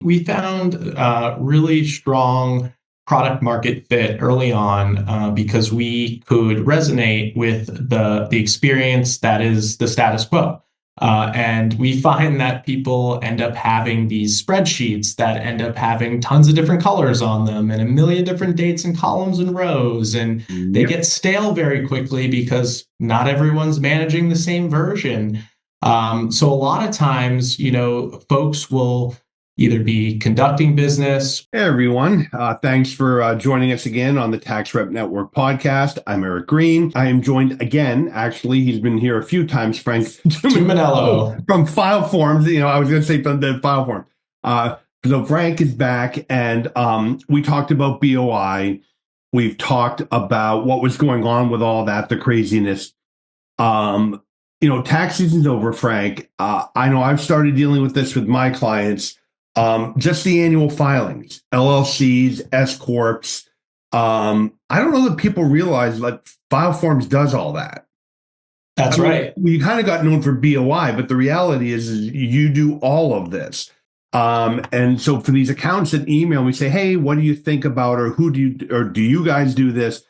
We found really strong product market fit early on because we could resonate with the experience that is the status quo. And we find that people end up having these spreadsheets that end up having tons of different colors on them and a million different dates and columns and rows. And they Yep. get stale very quickly because not everyone's managing the same version. So a lot of times, folks will either be conducting business. Hey, everyone. Thanks for joining us again on the Tax Rep Network podcast. I'm Eric Green. I am joined again. Actually, he's been here a few times, Frank Tumminello. from FileForms. I was going to say from the FileForm. So Frank is back, and we talked about BOI. We've talked about what was going on with all that, the craziness. Tax season's over, Frank. I know I've started dealing with this with my clients. Just the annual filings, LLCs, S corps. I don't know that people realize that FileForms does all that. That's right. We kind of got known for BOI, but the reality is you do all of this. And so for these accounts that email me, say, hey, what do you think about, or do you guys do this?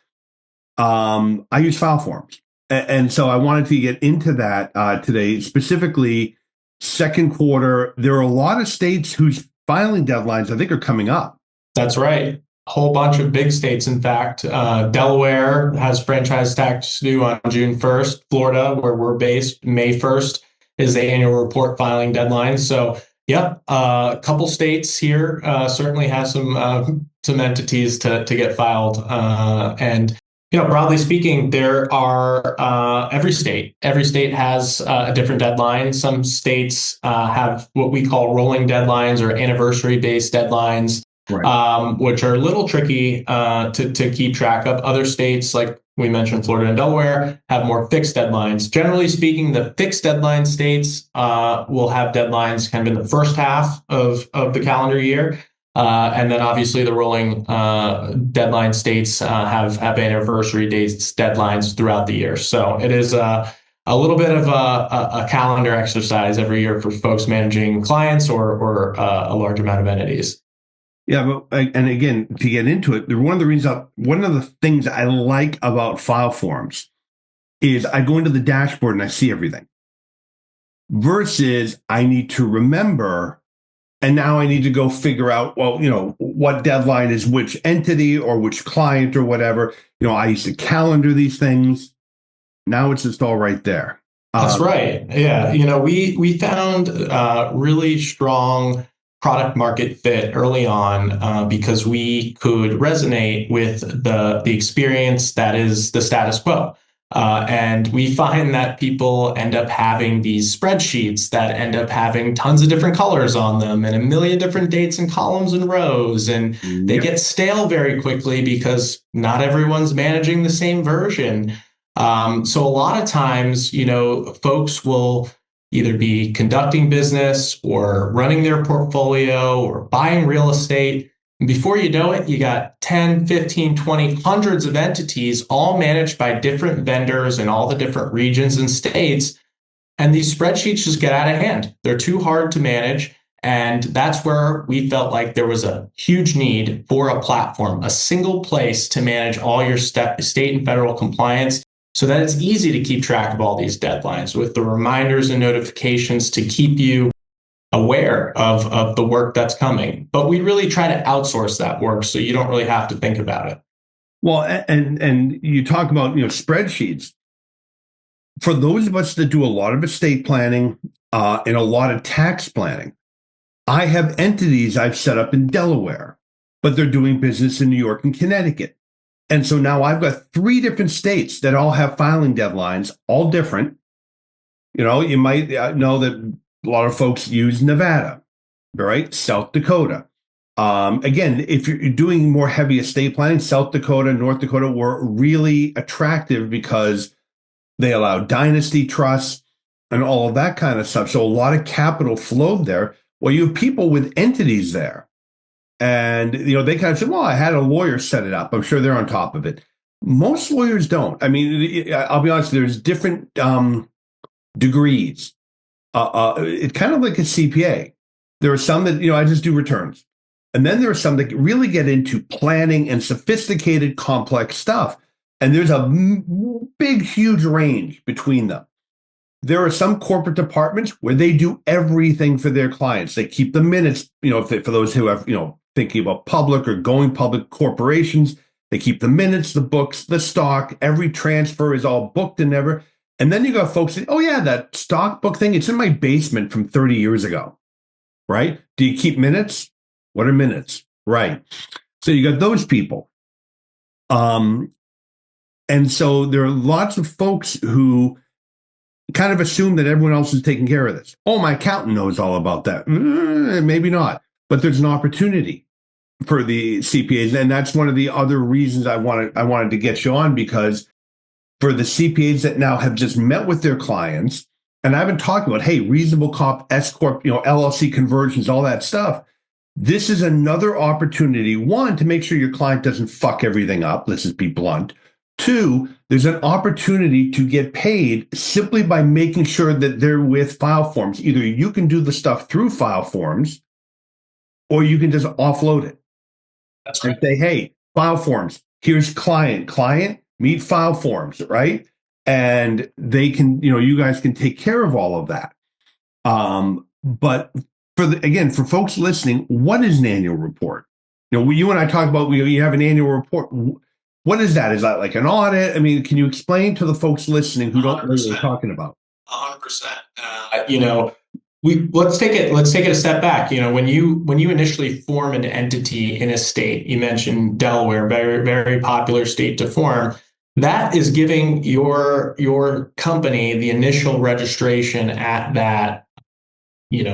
I use FileForms. And so I wanted to get into that today, specifically second quarter. There are a lot of states whose filing deadlines, I think, are coming up. That's right. A whole bunch of big states, in fact. Delaware has franchise tax due on June 1st. Florida, where we're based, May 1st is the annual report filing deadline. So, yep, a couple states here certainly has some entities to get filed. And broadly speaking, there are every state has a different deadline. Some states have what we call rolling deadlines or anniversary-based deadlines, Right. which are a little tricky to keep track of. Other states, like we mentioned, Florida and Delaware, have more fixed deadlines. Generally speaking, the fixed deadline states will have deadlines kind of in the first half of the calendar year. And then obviously the rolling deadline states have anniversary dates, deadlines throughout the year. So it is a little bit of a calendar exercise every year for folks managing clients or a large amount of entities. Yeah, and again, to get into it, one of the things I like about FileForms is I go into the dashboard and I see everything. Versus I need to remember, and now I need to go figure out, what deadline is which entity or which client or whatever. I used to calendar these things. Now it's just all right there. That's right. Yeah. We found really strong product market fit early on because we could resonate with the experience that is the status quo. And we find that people end up having these spreadsheets that end up having tons of different colors on them and a million different dates and columns and rows. And they Yep. get stale very quickly because not everyone's managing the same version. So a lot of times, folks will either be conducting business or running their portfolio or buying real estate. And before you know it, you got 10, 15, 20, hundreds of entities all managed by different vendors in all the different regions and states. And these spreadsheets just get out of hand. They're too hard to manage. And that's where we felt like there was a huge need for a platform, a single place to manage all your state and federal compliance, so that it's easy to keep track of all these deadlines with the reminders and notifications to keep you aware of the work that's coming. But we really try to outsource that work so you don't really have to think about it. Well, and you talk about spreadsheets. For those of us that do a lot of estate planning and a lot of tax planning, I have entities I've set up in Delaware, but they're doing business in New York and Connecticut. And so now I've got 3 different states that all have filing deadlines, all different. You might know that a lot of folks use Nevada, right? South Dakota. Again, if you're doing more heavy estate planning, South Dakota, North Dakota were really attractive because they allow dynasty trusts and all of that kind of stuff. So a lot of capital flowed there. Well, you have people with entities there. And, they kind of said, well, I had a lawyer set it up. I'm sure they're on top of it. Most lawyers don't. I mean, I'll be honest, there's different degrees. It's kind of like a CPA. There are some that, I just do returns. And then there are some that really get into planning and sophisticated, complex stuff. And there's a big, huge range between them. There are some corporate departments where they do everything for their clients. They keep the minutes, for those who have, thinking about public or going public corporations, they keep the minutes, the books, the stock, every transfer is all booked and never. And then you got folks saying, oh yeah, that stock book thing, it's in my basement from 30 years ago, right? Do you keep minutes? What are minutes? Right. So you got those people. And so there are lots of folks who kind of assume that everyone else is taking care of this. Oh, my accountant knows all about that. Maybe not, but there's an opportunity for the CPAs. And that's one of the other reasons I wanted to get you on, because for the CPAs that now have just met with their clients, and I've been talking about, hey, reasonable comp, S Corp, LLC conversions, all that stuff. This is another opportunity, one, to make sure your client doesn't fuck everything up. Let's just be blunt. Two, there's an opportunity to get paid simply by making sure that they're with FileForms. Either you can do the stuff through FileForms, or you can just offload it. That's right. And say, hey, FileForms, here's client, meet FileForms, right? And they can, you guys can take care of all of that. But for folks listening, what is an annual report? You and I talk about, you have an annual report. What is that? Is that like an audit? I mean, can you explain to the folks listening who don't know what we're talking about? 100%. Let's take it a step back. When you initially form an entity in a state, you mentioned Delaware, very, very popular state to form. That is giving your company the initial registration at that,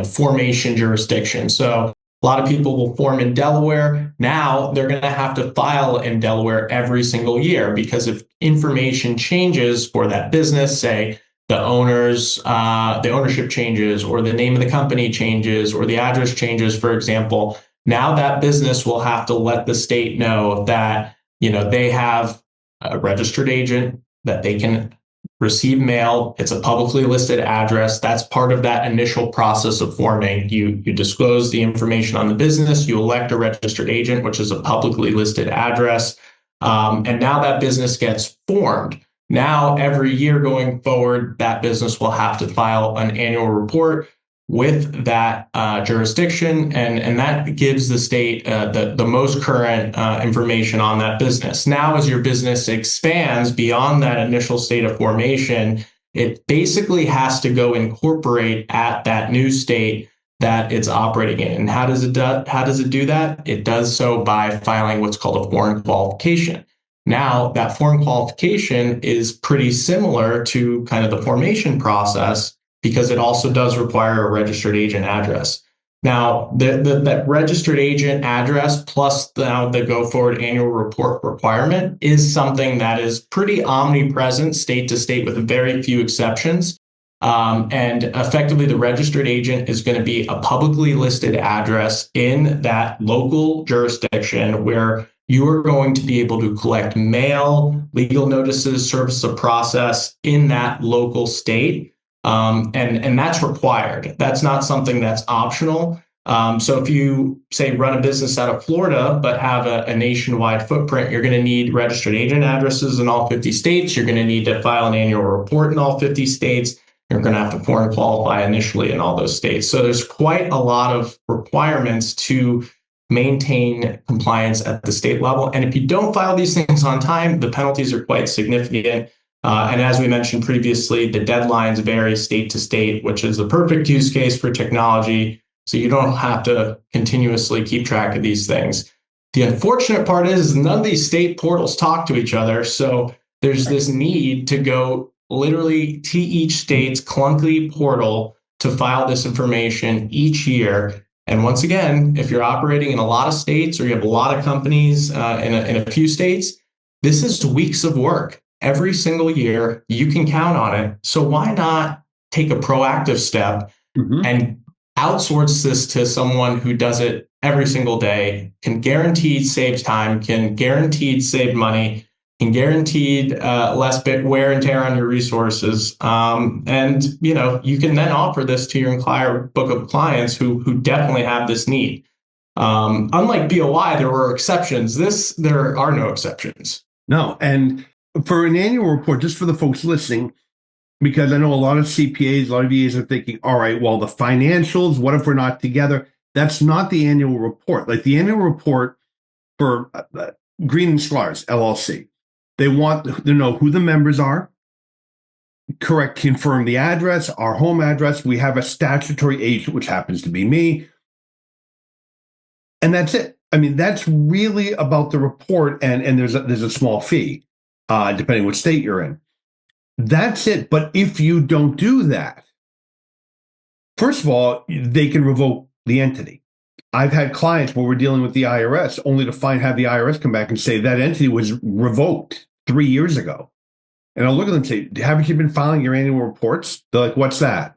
formation jurisdiction. So a lot of people will form in Delaware. Now they're going to have to file in Delaware every single year, because if information changes for that business, say the ownership changes, or the name of the company changes, or the address changes, for example, now that business will have to let the state know that, they have a registered agent, that they can receive mail. It's a publicly listed address. That's part of that initial process of forming. You disclose the information on the business, you elect a registered agent, which is a publicly listed address. And now that business gets formed. Now, every year going forward, that business will have to file an annual report with that jurisdiction, and that gives the state the most current information on that business. Now, as your business expands beyond that initial state of formation, it basically has to go incorporate at that new state that it's operating in. And how does it do that? It does so by filing what's called a foreign qualification. Now, that foreign qualification is pretty similar to kind of the formation process, because it also does require a registered agent address. Now, that registered agent address plus now the go forward annual report requirement is something that is pretty omnipresent state to state with very few exceptions. And effectively, the registered agent is going to be a publicly listed address in that local jurisdiction where you are going to be able to collect mail, legal notices, service of process in that local state. And that's required. That's not something that's optional. So if you, say, run a business out of Florida, but have a nationwide footprint, you're going to need registered agent addresses in all 50 states. You're going to need to file an annual report in all 50 states. You're going to have to foreign qualify initially in all those states. So there's quite a lot of requirements to maintain compliance at the state level. And if you don't file these things on time, the penalties are quite significant. And as we mentioned previously, the deadlines vary state to state, which is the perfect use case for technology. So you don't have to continuously keep track of these things. The unfortunate part is none of these state portals talk to each other. So there's this need to go literally to each state's clunky portal to file this information each year. And once again, if you're operating in a lot of states, or you have a lot of companies in a few states, this is weeks of work. Every single year, you can count on it. So why not take a proactive step and outsource this to someone who does it every single day, can guaranteed save time, can guaranteed save money, can guaranteed less bit wear and tear on your resources. And you can then offer this to your entire book of clients who definitely have this need. Unlike BOI, there were exceptions. There are no exceptions. No. And for an annual report, just for the folks listening, because I know a lot of CPAs, a lot of VAs are thinking, all right, well, the financials, what if we're not together? That's not the annual report. Like the annual report for Green and Sklar's LLC, they want to know who the members are, confirm the address, our home address. We have a statutory agent, which happens to be me. And that's it. I mean, that's really about the report. And there's a small fee, depending what state you're in. That's it. But if you don't do that, first of all, they can revoke the entity. I've had clients where we're dealing with the IRS only to have the IRS come back and say that entity was revoked 3 years ago. And I'll look at them and say, haven't you been filing your annual reports? They're like, what's that?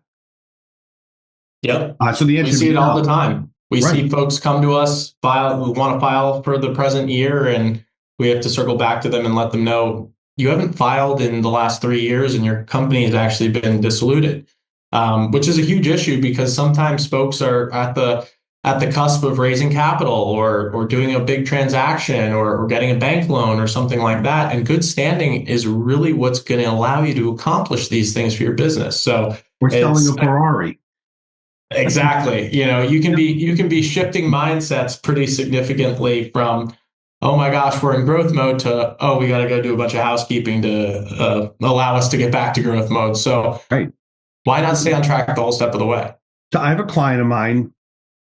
Yep. So the answer we see it all the time. We Right. see folks come to us, we want to file for the present year, and we have to circle back to them and let them know you haven't filed in the last 3 years and your company has actually been dissoluted, which is a huge issue because sometimes folks are at the cusp of raising capital or doing a big transaction or getting a bank loan or something like that. And good standing is really what's going to allow you to accomplish these things for your business. So we're selling a Ferrari. Exactly. You can be shifting mindsets pretty significantly from, oh my gosh, we're in growth mode to, oh, we got to go do a bunch of housekeeping to allow us to get back to growth mode. So right. Why not stay on track the whole step of the way? So I have a client of mine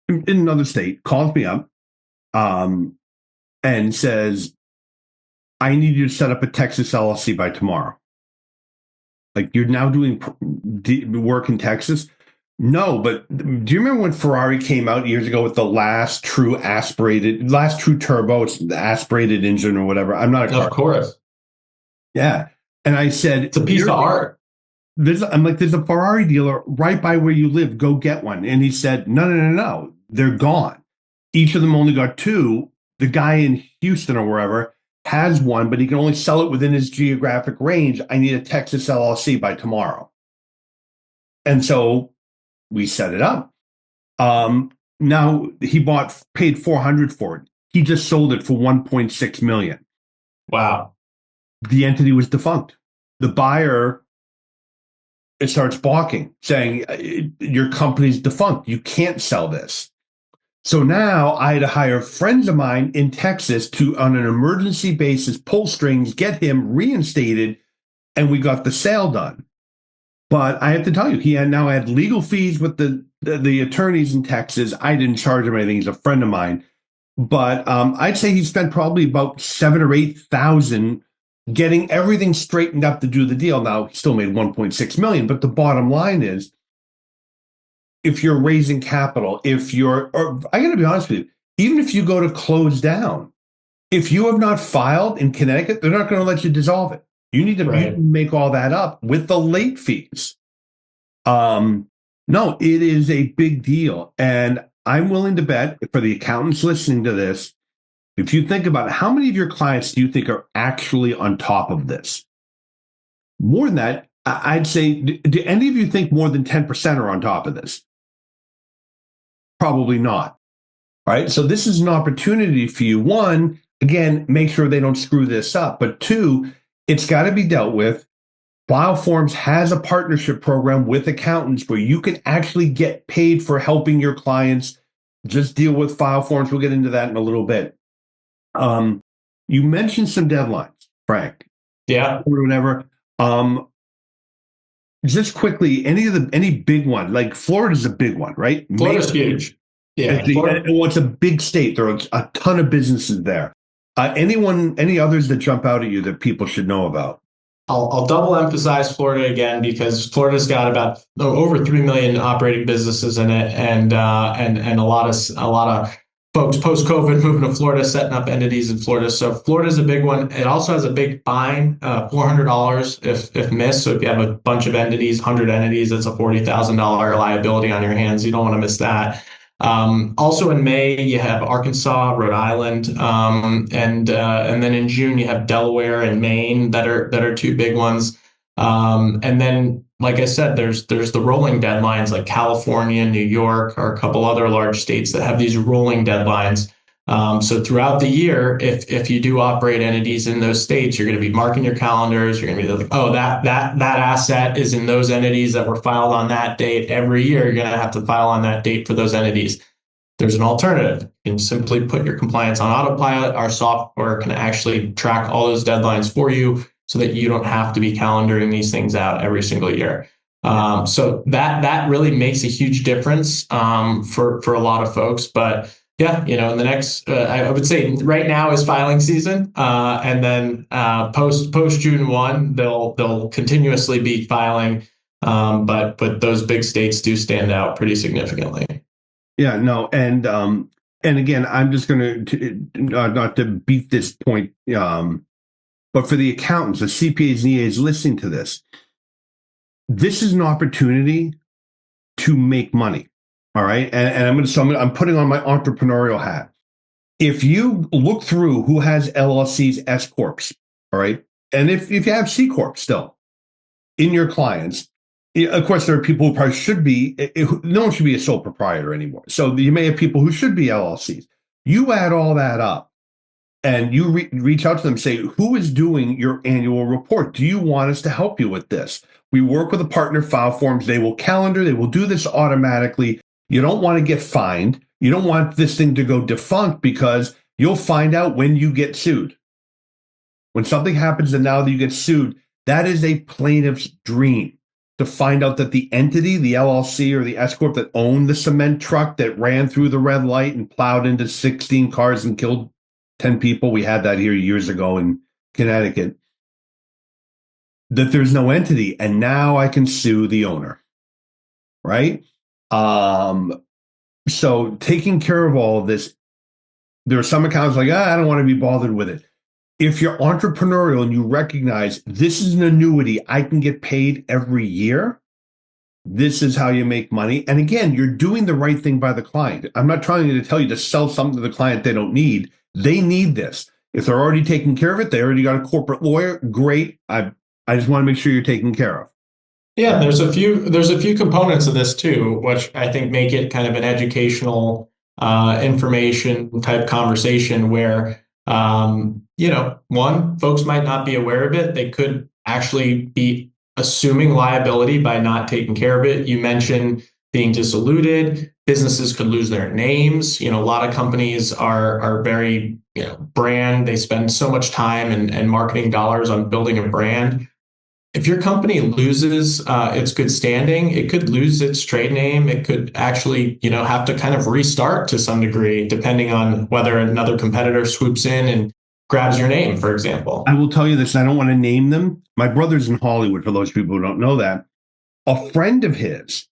in another state calls me up and says, I need you to set up a Texas LLC by tomorrow. Like, you're now doing work in Texas? No, but do you remember when Ferrari came out years ago with the last true turbo? It's the aspirated engine or whatever. I'm not a car. Of course. Yeah. And I said, it's a piece of art. There's a Ferrari dealer right by where you live. Go get one. And he said, no. They're gone. Each of them only got two. The guy in Houston or wherever has one, but he can only sell it within his geographic range. I need a Texas LLC by tomorrow. And so we set it up. Now he paid $400 for it. He just sold it for $1.6 million. Wow. The entity was defunct. The buyer starts balking, saying, your company's defunct. You can't sell this. So now I had to hire friends of mine in Texas to, on an emergency basis, pull strings, get him reinstated, and we got the sale done. But I have to tell you, he now had legal fees with the attorneys in Texas. I didn't charge him anything. He's a friend of mine. But I'd say he spent probably about $7,000 or $8,000 getting everything straightened up to do the deal. Now, he still made $1.6 million. But the bottom line is, if you're raising capital, I got to be honest with you, even if you go to close down, if you have not filed in Connecticut, they're not going to let you dissolve it. You need to make all that up with the late fees. No, it is a big deal. And I'm willing to bet, for the accountants listening to this, if you think about it, how many of your clients do you think are actually on top of this? More than that, I'd say, do any of you think more than 10% are on top of this? Probably not. All right. So this is an opportunity for you. One, again, make sure they don't screw this up. But two, it's got to be dealt with. FileForms has a partnership program with accountants where you can actually get paid for helping your clients just deal with FileForms. We'll get into that in a little bit. You mentioned some deadlines, Frank. Yeah. Or whatever. Just quickly, any big one, like Florida's a big one, right? Florida's huge. Yeah. It's a big state. There are a ton of businesses there. Any others that jump out at you that people should know about? I'll double emphasize Florida again, because Florida's got about over 3 million operating businesses in it, and a lot of folks post-COVID moving to Florida, setting up entities in Florida. So Florida's a big one. It also has a big fine, $400 if missed. So if you have a bunch of entities, 100 entities, that's a $40,000 liability on your hands. You don't want to miss that. Also in May, you have Arkansas, Rhode Island, and then in June you have Delaware and Maine that are two big ones. And then, like I said, there's the rolling deadlines like California, New York, or a couple other large states that have these rolling deadlines. So throughout the year, if you do operate entities in those states, you're going to be marking your calendars. You're going to be like, oh, that asset is in those entities that were filed on that date. Every year, you're going to have to file on that date for those entities. There's an alternative. You can simply put your compliance on autopilot. Our software can actually track all those deadlines for you so that you don't have to be calendaring these things out every single year. So that really makes a huge difference for a lot of folks. But yeah, in the next, I would say right now is filing season, and then post June 1, they'll continuously be filing, but those big states do stand out pretty significantly. Yeah, no, and again, I'm just going to not to beat this point, but for the accountants, the CPAs and EAs listening to this is an opportunity to make money. All right. And I'm putting on my entrepreneurial hat. If you look through who has LLCs, S Corps, all right, and if you have C Corp still in your clients, of course, there are people who probably should be, no one should be a sole proprietor anymore. So you may have people who should be LLCs. You add all that up and you reach out to them and say, who is doing your annual report? Do you want us to help you with this? We work with a partner, FileForms. They will calendar. They will do this automatically. You don't want to get fined. You don't want this thing to go defunct because you'll find out when you get sued. When something happens and now that you get sued, that is a plaintiff's dream, to find out that the entity, the LLC or the S Corp that owned the cement truck that ran through the red light and plowed into 16 cars and killed 10 people. We had that here years ago in Connecticut. That there's no entity, and now I can sue the owner, right? So taking care of all of this, there are some accounts like, I don't want to be bothered with it. If you're entrepreneurial and you recognize this is an annuity, I can get paid every year, this is how you make money. And again, you're doing the right thing by the client. I'm not trying to tell you to sell something to the client they don't need. They need this. If they're already taking care of it, they already got a corporate lawyer, great. I just want to make sure you're taken care of. Yeah, there's a few components of this too, which I think make it kind of an educational information type conversation where, one, folks might not be aware of it. They could actually be assuming liability by not taking care of it. You mentioned being dissoluted. Businesses could lose their names. A lot of companies are very, brand. They spend so much time and marketing dollars on building a brand. If your company loses its good standing, it could lose its trade name. It could actually, have to kind of restart to some degree, depending on whether another competitor swoops in and grabs your name, for example. I will tell you this, and I don't want to name them. My brother's in Hollywood, for those people who don't know that. A friend of his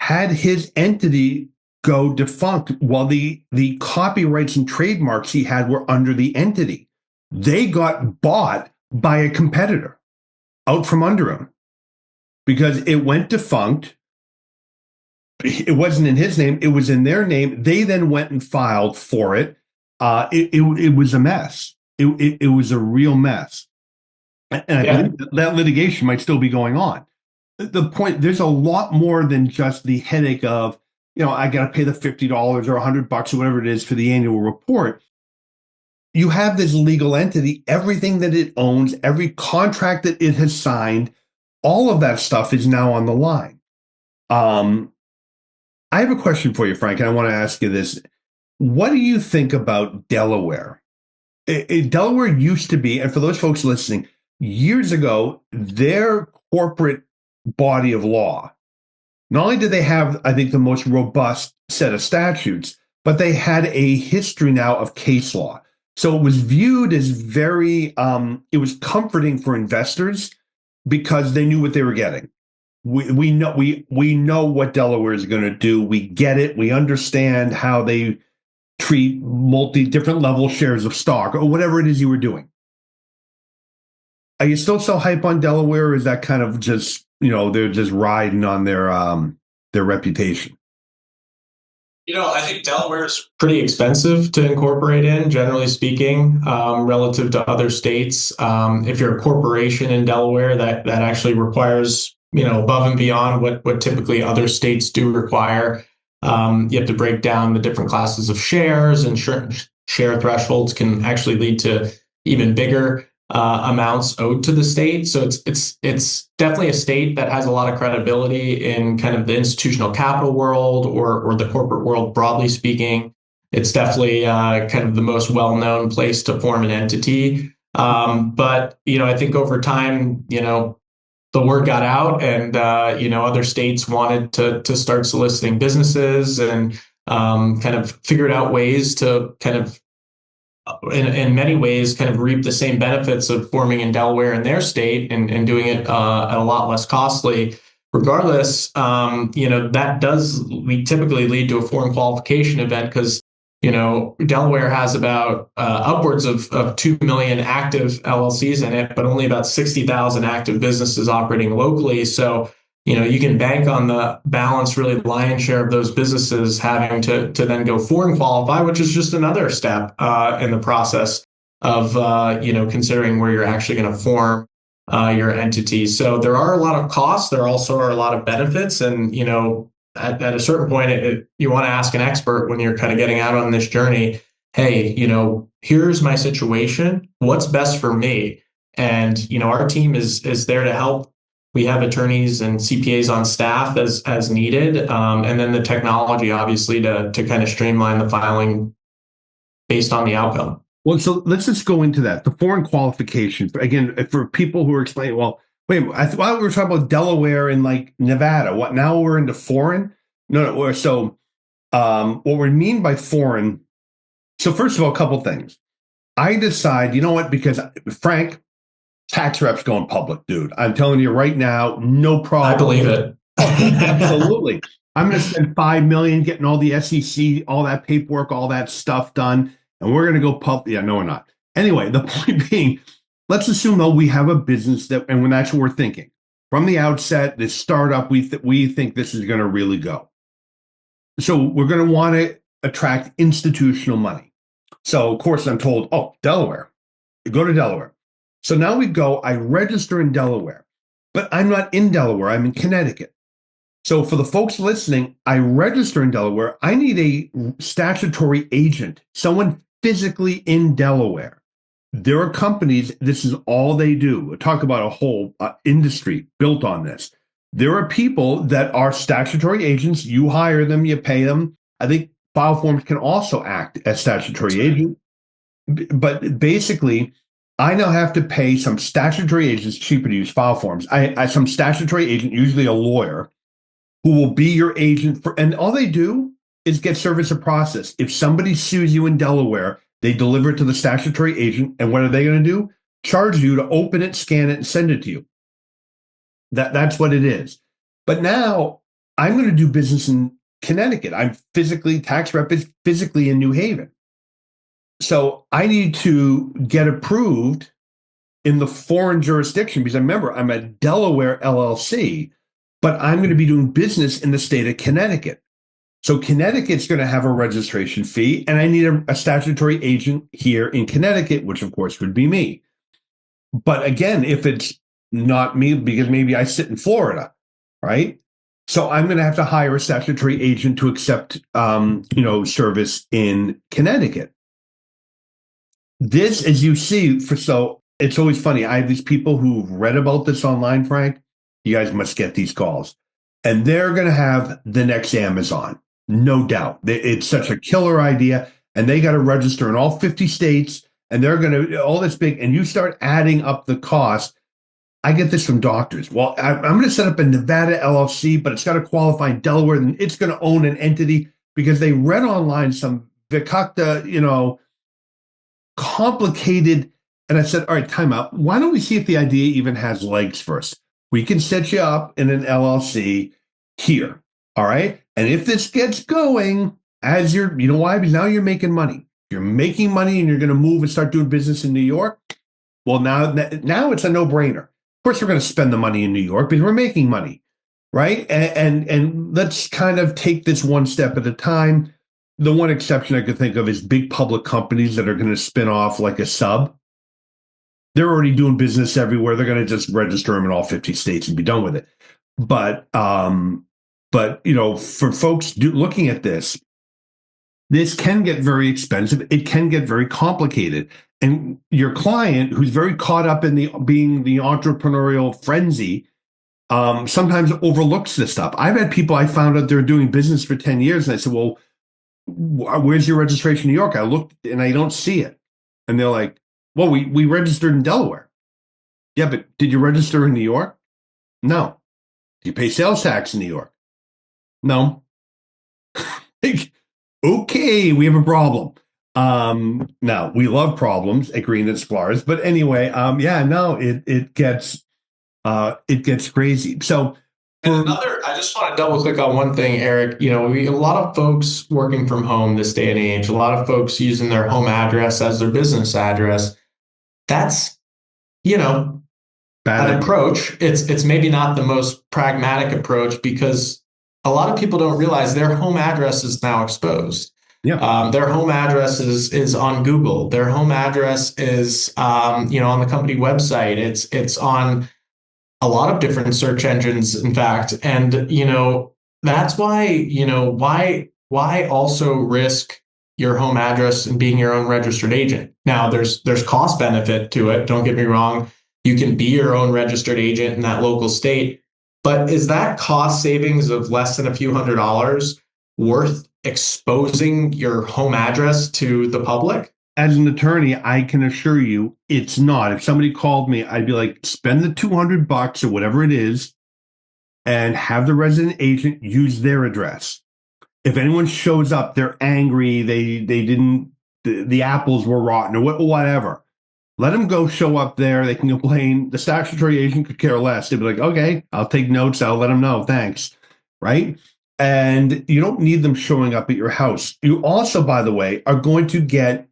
had his entity go defunct while the copyrights and trademarks he had were under the entity. They got bought by a competitor out from under him because it went defunct. It wasn't in his name. It was in their name. They then went and filed for it. It was a mess. It was a real mess. And I believe that litigation might still be going on. The point, there's a lot more than just the headache of, I got to pay the $50 or $100 or whatever it is for the annual report. You have this legal entity, everything that it owns, every contract that it has signed, all of that stuff is now on the line. I have a question for you, Frank, and I want to ask you this. What do you think about Delaware? Delaware used to be, and for those folks listening, years ago, their corporate body of law, not only did they have, I think, the most robust set of statutes, but they had a history now of case law. So it was viewed as very, it was comforting for investors because they knew what they were getting. We know what Delaware is going to do. We get it. We understand how they treat different level shares of stock or whatever it is you were doing. Are you still so hype on Delaware, or is that kind of just, they're just riding on their reputation? I think Delaware is pretty expensive to incorporate in, generally speaking, relative to other states. If you're a corporation in Delaware, that actually requires, above and beyond what typically other states do require. You have to break down the different classes of shares, and share thresholds can actually lead to even bigger amounts owed to the state. So it's definitely a state that has a lot of credibility in kind of the institutional capital world or the corporate world, broadly speaking. It's definitely kind of the most well-known place to form an entity. But I think over time, the word got out, and other states wanted to start soliciting businesses, and kind of figured out ways to kind of in many ways kind of reap the same benefits of forming in Delaware in their state, and doing it at a lot less costly. Regardless, that does typically lead to a foreign qualification event, because Delaware has about upwards of 2 million active LLCs in it, but only about 60,000 active businesses operating locally. So you can bank on the balance, really lion's share of those businesses having to then go foreign qualify, which is just another step in the process of considering where you're actually going to form your entity. So there are a lot of costs. There also are a lot of benefits, and at a certain point, you want to ask an expert when you're kind of getting out on this journey. Hey, here's my situation. What's best for me? And our team is there to help. We have attorneys and CPAs on staff as needed, and then the technology, obviously, to kind of streamline the filing based on the outcome. Well, so let's just go into that. The foreign qualification, again, for people who are explaining, well, wait, I thought we were talking about Delaware and like Nevada. What, now we're into foreign? No. So what we mean by foreign, so first of all, a couple things. I decide, you know what, because Frank, tax reps going public, dude. I'm telling you right now, no problem. I believe it. Absolutely. I'm going to spend $5 million getting all the SEC, all that paperwork, all that stuff done, and we're going to go public. Yeah, no, we're not. Anyway, the point being, let's assume though we have a business and that's what we're thinking from the outset. This startup, we think this is going to really go. So we're going to want to attract institutional money. So of course I'm told, oh, Delaware, go to Delaware. So now we go, I register in Delaware, but I'm not in Delaware, I'm in Connecticut. So for the folks listening, I register in Delaware. I need a statutory agent, someone physically in Delaware. There are companies, this is all they do. We'll talk about a whole industry built on this. There are people that are statutory agents. You hire them, you pay them. I think FileForms can also act as statutory agent. But basically, I now have to pay some statutory agents, cheaper to use FileForms. Some statutory agent, usually a lawyer, who will be your agent and all they do is get service of process. If somebody sues you in Delaware, they deliver it to the statutory agent, and what are they going to do? Charge you to open it, scan it, and send it to you. That's what it is. But now I'm going to do business in Connecticut. Tax rep is physically in New Haven. So I need to get approved in the foreign jurisdiction, because remember, I'm a Delaware LLC, but I'm going to be doing business in the state of Connecticut. So Connecticut's going to have a registration fee, and I need a statutory agent here in Connecticut, which of course would be me. But again, if it's not me, because maybe I sit in Florida, right? So I'm going to have to hire a statutory agent to accept, service in Connecticut. This, as you see, so it's always funny. I have these people who've read about this online, Frank. You guys must get these calls. And they're going to have the next Amazon, no doubt. It's such a killer idea. And they got to register in all 50 states. And they're going to, all this big, and you start adding up the cost. I get this from doctors. Well, I'm going to set up a Nevada LLC, but it's got to qualify in Delaware. And it's going to own an entity because they read online some Vikakta, complicated. And I said, all right, time out. Why don't we see if the idea even has legs first? We can set you up in an LLC here. All right. And if this gets going, as why? Because now you're making money. You're making money and you're going to move and start doing business in New York. Well, now it's a no-brainer. Of course, we're going to spend the money in New York because we're making money. Right. And let's kind of take this one step at a time. the one exception I could think of is big public companies that are going to spin off like a sub. They're already doing business everywhere. They're going to just register them in all 50 states and be done with it. But for folks looking at this can get very expensive. It can get very complicated. And your client, who's very caught up in being the entrepreneurial frenzy, sometimes overlooks this stuff. I've had people, I found out they're doing business for 10 years, and I said, well, where's your registration in New York? I looked and I don't see it. And they're like, well, we registered in Delaware. Yeah, but did you register in New York? No. Do you pay sales tax in New York? No. Okay, we have a problem. Now, we love problems at Green and Splars, but anyway, it gets crazy. So, I just want to double click on one thing, Eric. A lot of folks working from home this day and age, a lot of folks using their home address as their business address. That's, an approach. It's maybe not the most pragmatic approach, because a lot of people don't realize their home address is now exposed. Yeah. Their home address is on Google. Their home address is, on the company website. It's on a lot of different search engines, in fact. And, that's why, why also risk your home address and being your own registered agent? Now, there's cost benefit to it. Don't get me wrong. You can be your own registered agent in that local state. But is that cost savings of less than a few $100s worth exposing your home address to the public? As an attorney, I can assure you it's not. If somebody called me, I'd be like, spend the $200 or whatever it is and have the resident agent use their address. If anyone shows up, they're angry, they didn't, the apples were rotten or whatever. Let them go show up there. They can complain. The statutory agent could care less. They'd be like, okay, I'll take notes. I'll let them know. Thanks. Right? And you don't need them showing up at your house. You also, by the way, are going to get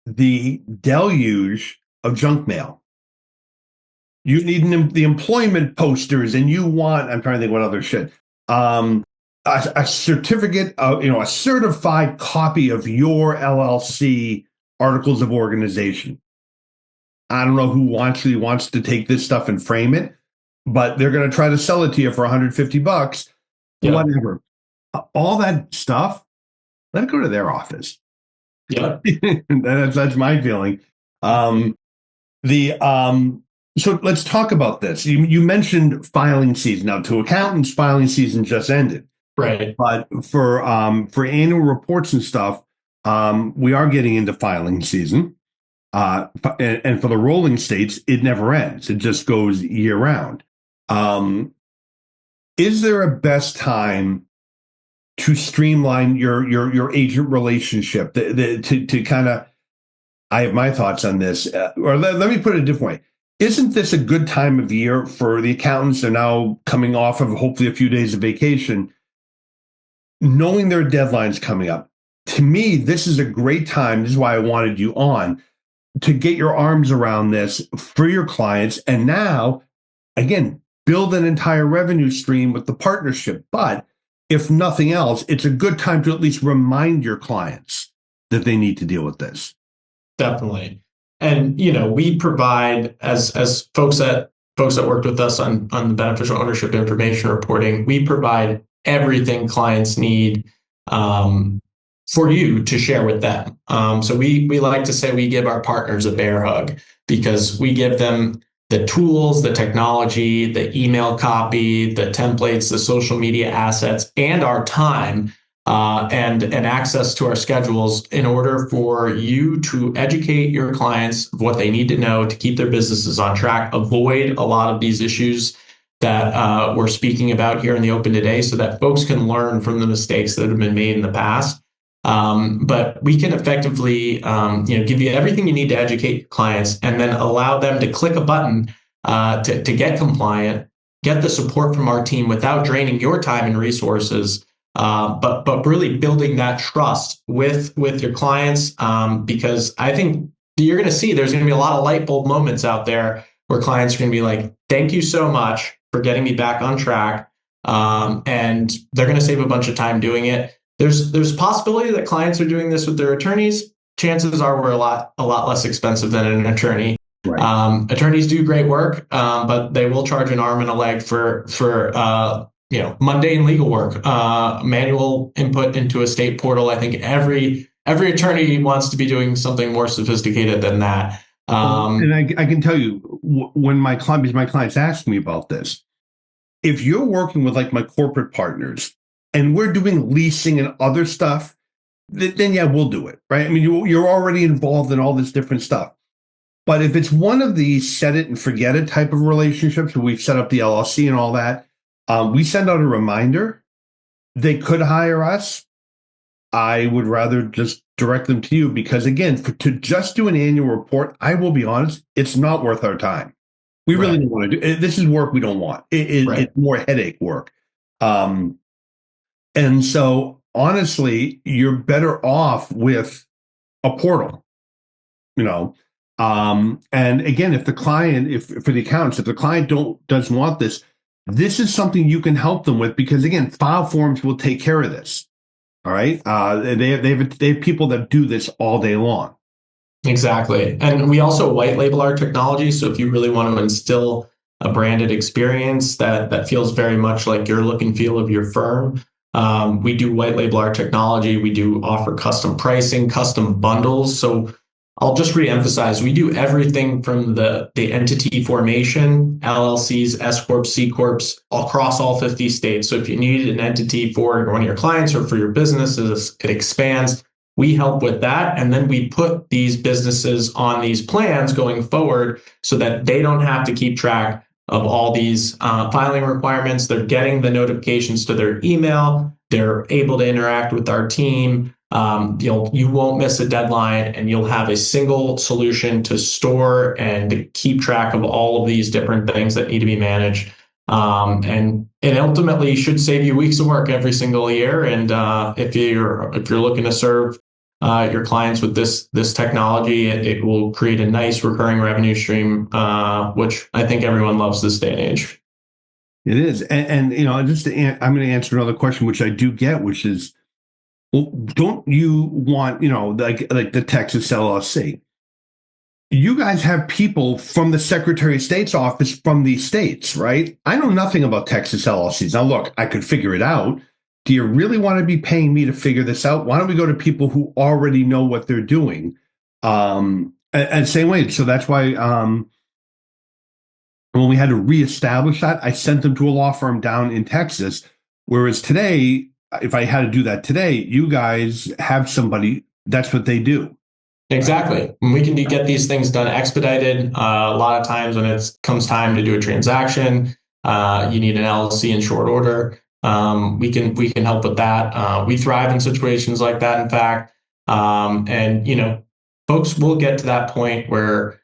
the deluge of junk mail. You need the employment posters, and you want, I'm trying to think what other shit, a certificate of, a certified copy of your LLC articles of organization. I don't know who actually wants to take this stuff and frame it, but they're going to try to sell it to you for $150, whatever. All that stuff, let it go to their office. Yeah. That's my feeling. So let's talk about this. You mentioned filing season. Now, to accountants, filing season just ended. Right. But for annual reports and stuff, we are getting into filing season. And for the rolling states, it never ends. It just goes year round. Is there a best time to streamline your agent relationship? To kind of, I have my thoughts on this. Or let me put it a different way. Isn't this a good time of year for the accountants? They're now coming off of hopefully a few days of vacation, knowing their deadline's coming up. To me, this is a great time. This is why I wanted you on, to get your arms around this for your clients. And now, again, build an entire revenue stream with the partnership. But if nothing else, it's a good time to at least remind your clients that they need to deal with this. Definitely. And, we provide, as folks that worked with us on the beneficial ownership information reporting, we provide everything clients need for you to share with them. So we like to say we give our partners a bear hug, because we give them the tools, the technology, the email copy, the templates, the social media assets, and our time and access to our schedules in order for you to educate your clients of what they need to know to keep their businesses on track, avoid a lot of these issues that we're speaking about here in the open today, so that folks can learn from the mistakes that have been made in the past. But we can effectively, give you everything you need to educate clients, and then allow them to click a button to get compliant, get the support from our team without draining your time and resources. But really building that trust with your clients, because I think you're going to see there's going to be a lot of light bulb moments out there where clients are going to be like, "Thank you so much for getting me back on track," and they're going to save a bunch of time doing it. There's a possibility that clients are doing this with their attorneys. Chances are we're a lot less expensive than an attorney. Right. Attorneys do great work, but they will charge an arm and a leg for mundane legal work, manual input into a state portal. I think every attorney wants to be doing something more sophisticated than that. And I can tell you when my clients ask me about this, if you're working with like my corporate partners and we're doing leasing and other stuff, then yeah, we'll do it, right? I mean, you're already involved in all this different stuff. But if it's one of these set it and forget it type of relationships where we've set up the LLC and all that, we send out a reminder. They could hire us. I would rather just direct them to you because, again, to just do an annual report, I will be honest, it's not worth our time. We really don't want to do it. This is work we don't want. It's more headache work. And so, honestly, you're better off with a portal, And again, if the client, for the accountants, if the client doesn't want this is something you can help them with because, again, FileForms will take care of this. All right. They have people that do this all day long. Exactly. And we also white label our technology. So if you really want to instill a branded experience that feels very much like your look and feel of your firm, we do white label our technology. We do offer custom pricing, custom bundles. So I'll just reemphasize, we do everything from the entity formation, LLCs, S Corps, C Corps, across all 50 states. So if you need an entity for one of your clients or for your business as it expands, we help with that. And then we put these businesses on these plans going forward so that they don't have to keep track of all these filing requirements. They're getting the notifications to their email. They're able to interact with our team. You won't miss a deadline, and you'll have a single solution to store and to keep track of all of these different things that need to be managed. And it ultimately should save you weeks of work every single year. And if you're looking to serve your clients with this technology, it will create a nice recurring revenue stream, which I think everyone loves this day and age. It is, and I'm going to answer another question, which I do get, which is, well, don't you want, like the Texas LLC? You guys have people from the Secretary of State's office from these states, right? I know nothing about Texas LLCs. Now, look, I could figure it out. Do you really want to be paying me to figure this out? Why don't we go to people who already know what they're doing? And same way. So that's why when we had to reestablish that, I sent them to a law firm down in Texas. Whereas today, if I had to do that today, you guys have somebody, that's what they do. Exactly. And we can get these things done expedited. A lot of times when it comes time to do a transaction, you need an LLC in short order. We can help with that. We thrive in situations like that, in fact. And folks will get to that point where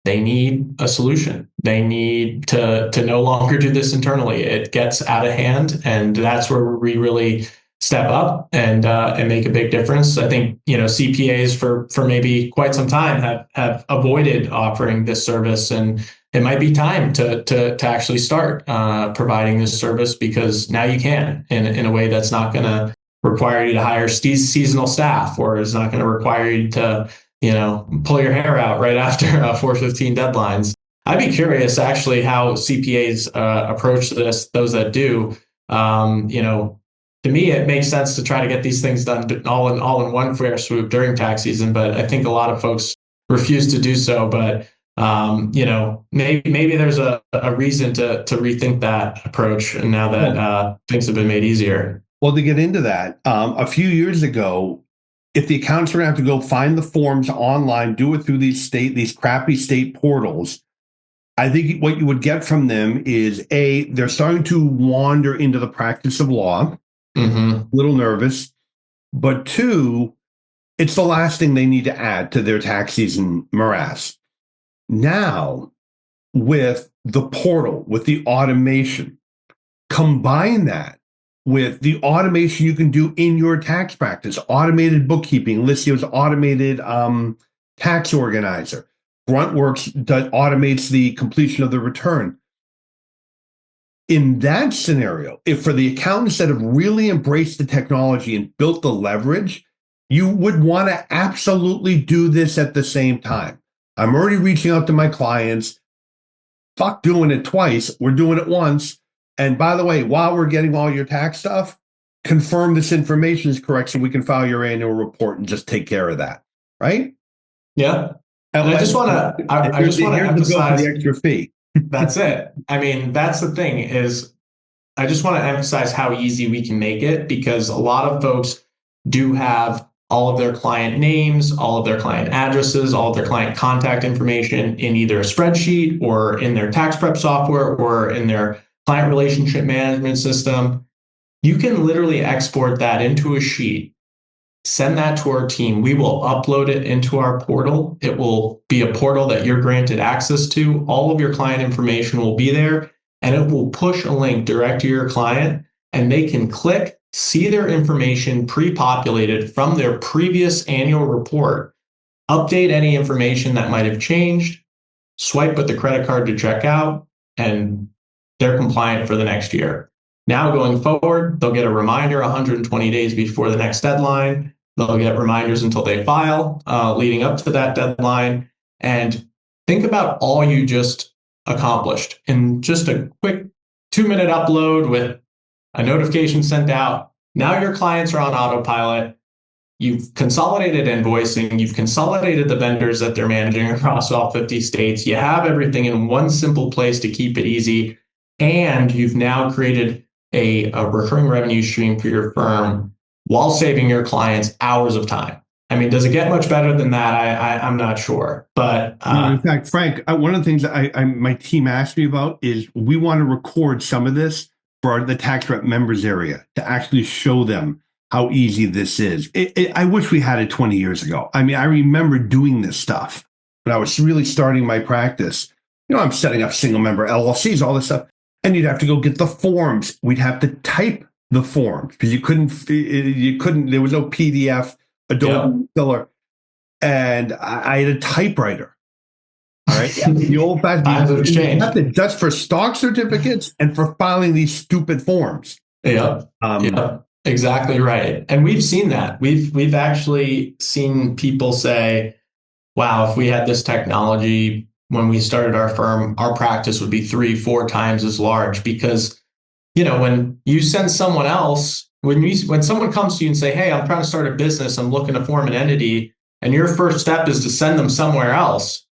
they need a solution. They need to no longer do this internally. It gets out of hand, and that's where we really step up and make a big difference. I think CPAs for maybe quite some time have avoided offering this service, and it might be time to actually start providing this service, because now you can in a way that's not going to require you to hire seasonal staff, or is not going to require you to pull your hair out right after 415 deadlines. I'd be curious actually how CPAs approach this. Those that do, to me, it makes sense to try to get these things done all in one fair swoop during tax season. But I think a lot of folks refuse to do so. But maybe there's a reason to rethink that approach now that things have been made easier. Well, to get into that, a few years ago, if the accountants were going to have to go find the forms online, do it through these crappy state portals, I think what you would get from them is they're starting to wander into the practice of law. Mm-hmm. A little nervous, but two, it's the last thing they need to add to their tax season morass. Now, with the portal, with the automation, combine that with the automation you can do in your tax practice, automated bookkeeping, Listio's automated tax organizer, Gruntworks that automates the completion of the return. in that scenario, if for the accountants that have really embraced the technology and built the leverage, you would want to absolutely do this at the same time. I'm already reaching out to my clients. Fuck doing it twice. We're doing it once. And by the way, while we're getting all your tax stuff, confirm this information is correct so we can file your annual report and just take care of that. Right? Yeah. And I just want to emphasize the extra fee. That's it. I mean, that's the thing is I just want to emphasize how easy we can make it, because a lot of folks do have all of their client names, all of their client addresses, all of their client contact information in either a spreadsheet or in their tax prep software or in their client relationship management system. You can literally export that into a sheet, send that to our team. We will upload it into our portal. It will be a portal that you're granted access to. All of your client information will be there, and it will push a link direct to your client, and they can click, see their information pre-populated from their previous annual report, update any information that might have changed, swipe with the credit card to check out, and they're compliant for the next year. Now going forward, they'll get a reminder 120 days before the next deadline. They'll get reminders until they file leading up to that deadline. And think about all you just accomplished in just a quick 2-minute upload with a notification sent out. Now your clients are on autopilot. You've consolidated invoicing. You've consolidated the vendors that they're managing across all 50 states. You have everything in one simple place to keep it easy. And you've now created a recurring revenue stream for your firm while saving your clients hours of time. I mean, does it get much better than that? I'm not sure. But in fact, Frank, one of the things that my team asked me about is we want to record some of this for the tax rep members area to actually show them how easy this is. I wish we had it 20 years ago. I mean, I remember doing this stuff when I was really starting my practice. I'm setting up single member LLCs, all this stuff. And you'd have to go get the forms. We'd have to type the forms because you couldn't, there was no PDF, Adobe Filler. And I had a typewriter. All right. The old fashioned. That's for stock certificates and for filing these stupid forms. Yeah. Exactly right. And we've seen that. We've actually seen people say, wow, if we had this technology when we started our firm, our practice would be 3-4 times as large. Because, when you send someone else, when someone comes to you and say, hey, I'm trying to start a business, I'm looking to form an entity, and your first step is to send them somewhere else,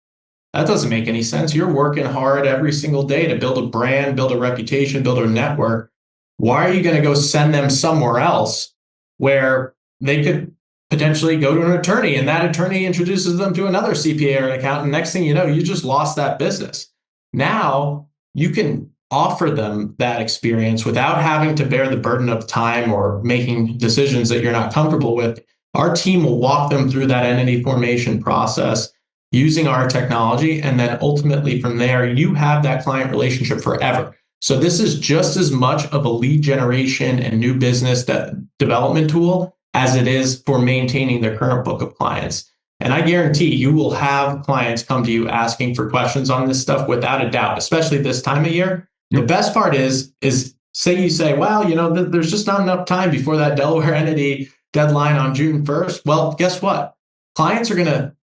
that doesn't make any sense. You're working hard every single day to build a brand, build a reputation, build a network. Why are you going to go send them somewhere else where they could potentially go to an attorney and that attorney introduces them to another CPA or an accountant? Next thing you know, you just lost that business. Now you can offer them that experience without having to bear the burden of time or making decisions that you're not comfortable with. Our team will walk them through that entity formation process using our technology. And then ultimately from there, you have that client relationship forever. So this is just as much of a lead generation and new business development tool as it is for maintaining their current book of clients. And I guarantee you will have clients come to you asking for questions on this stuff without a doubt, especially this time of year. Yep. The best part is say you say, well, there's just not enough time before that Delaware entity deadline on June 1st. Well, guess what? Clients are going to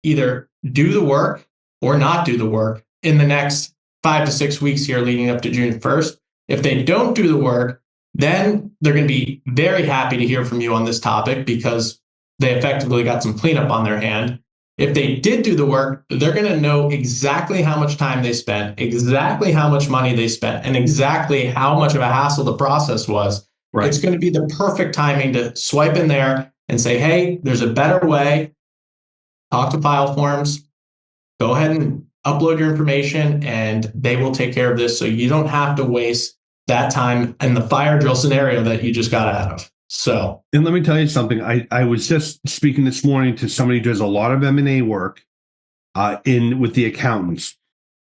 either do the work or not do the work in the next 5 to 6 weeks here leading up to June 1st. If they don't do the work, then they're going to be very happy to hear from you on this topic because they effectively got some cleanup on their hand. If they did do the work, they're going to know exactly how much time they spent, exactly how much money they spent, and exactly how much of a hassle the process was. Right. It's going to be the perfect timing to swipe in there and say, hey, there's a better way. Talk to FileForms. Go ahead and upload your information, and they will take care of this so you don't have to waste that time in the fire drill scenario that you just got out of. So, and let me tell you something. I was just speaking this morning to somebody who does a lot of M&A work with the accountants.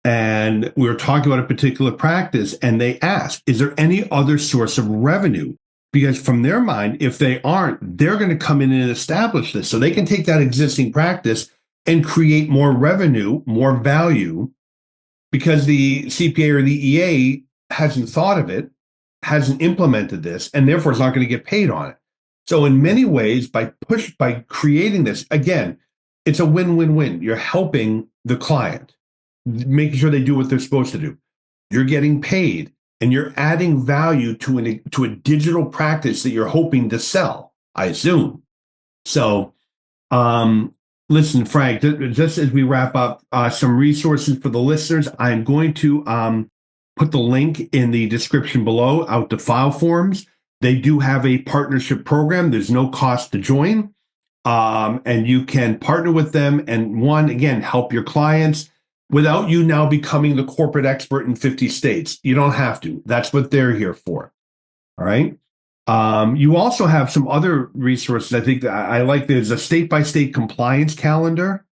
And we were talking about a particular practice, and they asked, is there any other source of revenue? Because from their mind, if they aren't, they're going to come in and establish this. So they can take that existing practice and create more revenue, more value, because the CPA or the EA hasn't thought of it, hasn't implemented this, and therefore is not going to get paid on it. So in many ways, by creating this, again, it's a win-win-win. You're helping the client, making sure they do what they're supposed to do. You're getting paid, and you're adding value to a digital practice that you're hoping to sell, I assume. So, listen, Frank, just as we wrap up, some resources for the listeners. I'm going to put the link in the description below out to FileForms. They do have a partnership program. There's no cost to join. And you can partner with them and again, help your clients without you now becoming the corporate expert in 50 states. You don't have to. That's what they're here for. All right. You also have some other resources. I think I like. There's a state-by-state compliance calendar,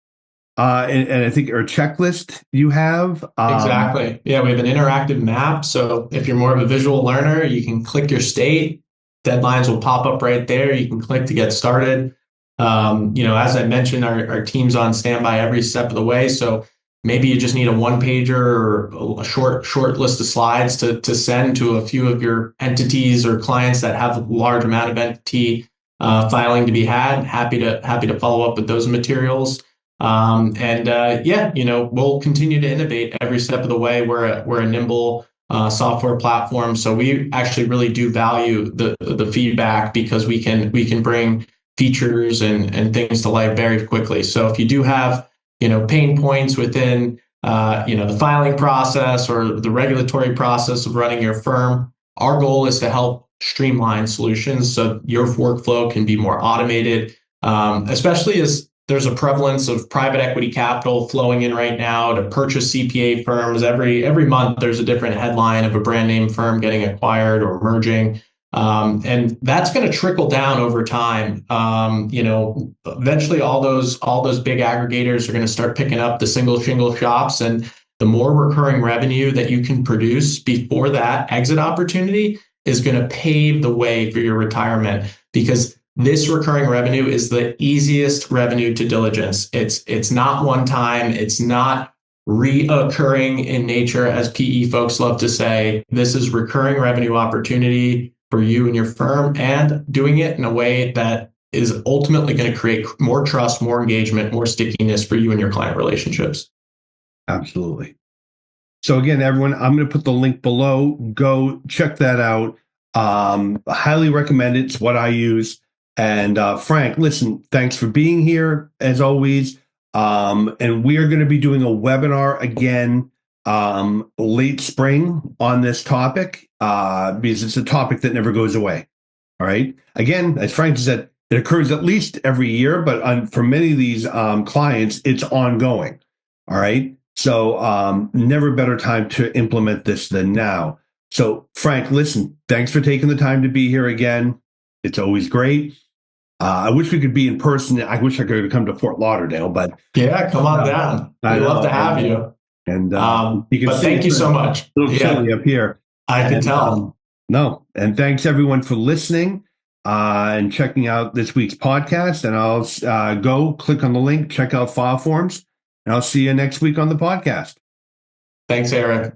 and I think or checklist you have. Exactly. Yeah, we have an interactive map. So if you're more of a visual learner, you can click your state. Deadlines will pop up right there. You can click to get started. As I mentioned, our team's on standby every step of the way. So maybe you just need a one-pager or a short list of slides to send to a few of your entities or clients that have a large amount of entity filing to be had. Happy to follow up with those materials. We'll continue to innovate every step of the way. We're a nimble software platform, so we actually really do value the feedback because we can bring features and things to life very quickly. So if you do have pain points within the filing process or the regulatory process of running your firm, our goal is to help streamline solutions so your workflow can be more automated, especially as there's a prevalence of private equity capital flowing in right now to purchase CPA firms. Every month, there's a different headline of a brand name firm getting acquired or merging. And that's going to trickle down over time. Eventually all those big aggregators are going to start picking up the single shingle shops, and the more recurring revenue that you can produce before that exit opportunity is going to pave the way for your retirement, because this recurring revenue is the easiest revenue to diligence. It's not one time. It's not reoccurring in nature, as PE folks love to say. This is recurring revenue opportunity for you and your firm, and doing it in a way that is ultimately going to create more trust, more engagement, more stickiness for you and your client relationships. Absolutely. So again, everyone, I'm going to put the link below. Go check that out. I highly recommend it. It's what I use. And Frank, listen, thanks for being here as always. And we are going to be doing a webinar again late spring on this topic because it's a topic that never goes away. All right. Again, as Frank said, it occurs at least every year, but for many of these clients, it's ongoing. All right. So never better time to implement this than now. So Frank, listen, thanks for taking the time to be here again. It's always great. I wish we could be in person. I wish I could come to Fort Lauderdale, but yeah, come on down. We'd love to have you. And you can but see thank you so much. A little chilly up here. I can tell. And thanks everyone for listening and checking out this week's podcast. And I'll go click on the link, check out FileForms, and I'll see you next week on the podcast. Thanks, Eric.